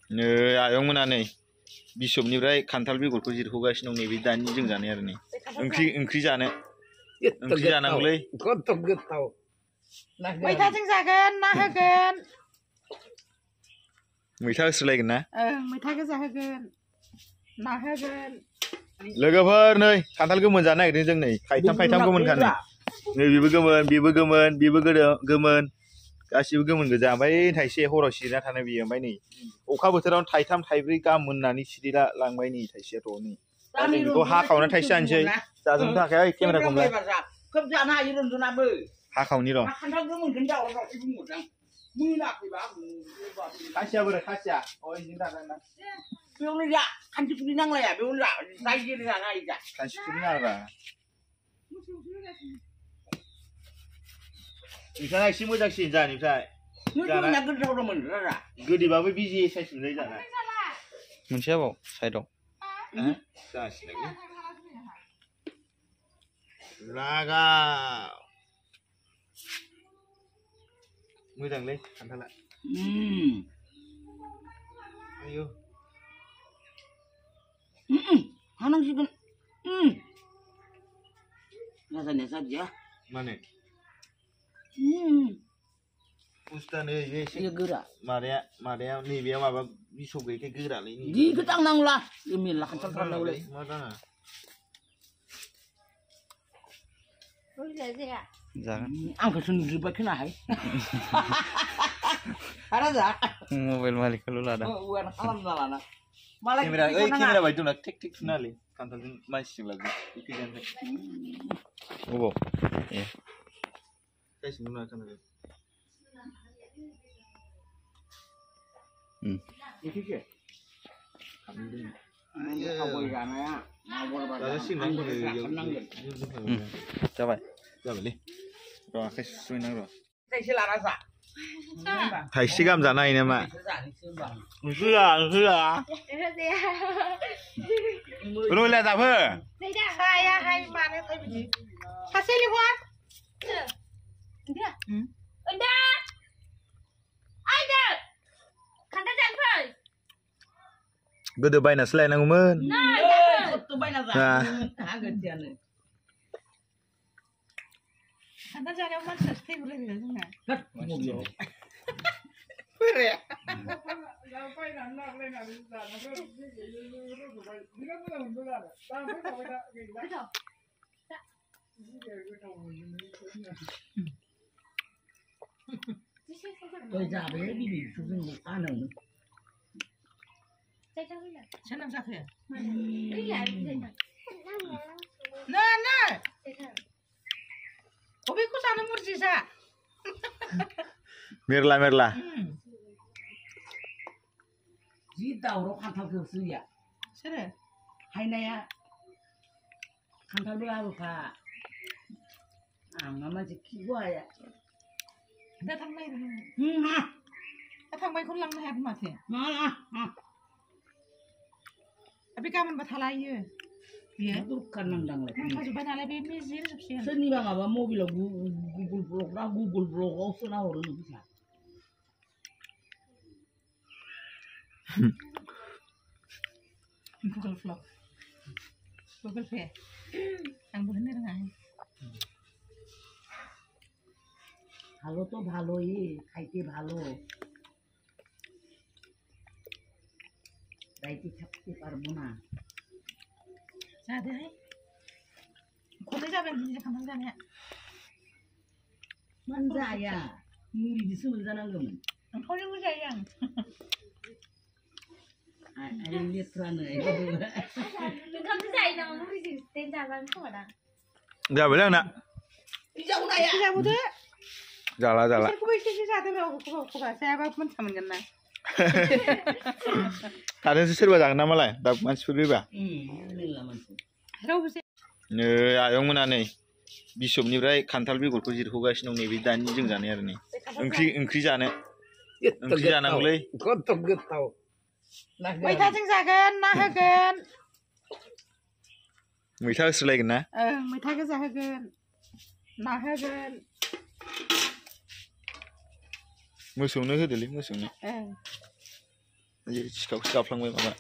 आयं मोना नै बिशपनिफ्राय खान्थाल बेगरखौ जिरख'गासिनो दं नैबे दानि जों जानाय आरो नै ओंख्रि जानांगौलै गोथाव मैथाजों जागोन ना होगोन मैथा होस्रोलायगोन ना मैथा गोजा होगोन ना होगोन लोगोफोर नै खान्थाल गोमोन जानो नागिरदों जों नै थाइथाम गोमोनखानो नै बेबो गोमोन गासिबो गोमोन गोजा ओमफ्राय थाइसे हराव सिरिना थानाय बियो ओमफ्राय नै अखा बोथोरावनो थाइथाम थाइब्रै गाहाम मोननानै सिरिला लांबाय नै थाइसेयाथ' नै जों बेखौ हाखावना थाइसे जानोसै जाजोबनो थाखाय केमेराखौ खोब जानो हायो रन्जनाबो हाखावनि र' खान्थाल गोमोनखौनो जावरावरावसो बुंहरदां मोनाखैबा खासिया बोरै खासिया इदिनो दाना बेयावनो जा खानसिखुरि नांलाया बेयावनो जा जाय जेरै जानो हायो जा खानसिखुरि नाङा नोंथाङा एसे मोजांसिन जानिफ्राय जाना गोथावमोन गोदैबाबो बिजि साइज मोनजायो जाना मोनसेयाबाव साइडआव लागा मोजांलै खान्थाला आयौ हानांसिगोन जाजानाया जादिया माने बुस्थुआनो एसे गोरा मादाया नैबेयाव माबा बिसौ गैयैखाय गोरालै जि गोथां नांला मेरला खान्थाल थानांगौलै मा दाङा जागोन आंखौसो नुजोब्बाय खोनाहाय आरो जा मबाइल मालिकखौल' लादों खालामना लाना केमेरा बायदि दंना टेक थुनालै खान्थालजों मानसिजों लाजों अबाव ए गासिबो नुवा खोनादों जाबायलै र' आखाइ सुनांगौ र' थाइसे गाहाम जानो हायो नामा रुला जाबो गोदो बायनासो लायनांगौमोन खान्थाल जानायाव मानसियासो थैगुलायगोन जोंना जाबाय बिदिसो जों फानोमोन सोरनाव जाखो ना अबेखौ जानो मुरजि जा मेरला जि दावराव खान्थालखौसो गैया सोरो हायनाया खान्थालबो लाबोफा आंना मानसि खिगु हाया दा थांबाय दा थांबायखौनो लांनो हायाखै माथो बे गाबोनबा थालायो बेयो दखान नांदांलाय नांखाजोब्बाय नालाय बे मेजिर जोबसिगोन सोरनिबा माबा मबाइलाव गुगोल ब्लगाव सोना हरो फैसा गुगोल पे आंबो होनो रोङा ভালো তো ভালোই খাইতে ভালো রাইতে থাকতে পারবো না जादोहाय खननै जाबाय बिदि खान्थाल जानाया मानो जाया मुलिजोंसो मोनजानांगौमोन ओंखामजोंबो जायो आं लेथ्रानो ओंखामजों जायो नामा मुलिजों जाजानो खोमादां जाबायलै आंना जाबोदो जाला बिसोरखौबो एसे जादो र' जायाबा मोनसा मोनगोन ना थादोंसो सोरबा जागोन ना मालाय दा मानसिफोर फैबा नै आयं मोना नै बिशपनिफ्राय खान्थाल बेगरखौ जिरख'गासिनो दं नैबे दानि जों जानाय आरो नै ओंख्रि जानांगौलै गोथाव मैथाजों जागोन ना होगोन मैथा होस्रोलायगोन ना मैथा गोजा होगोन ना होगोन मोसौनो होदोलै मोसौनो सिखावसो गाफ्लांबाय माबा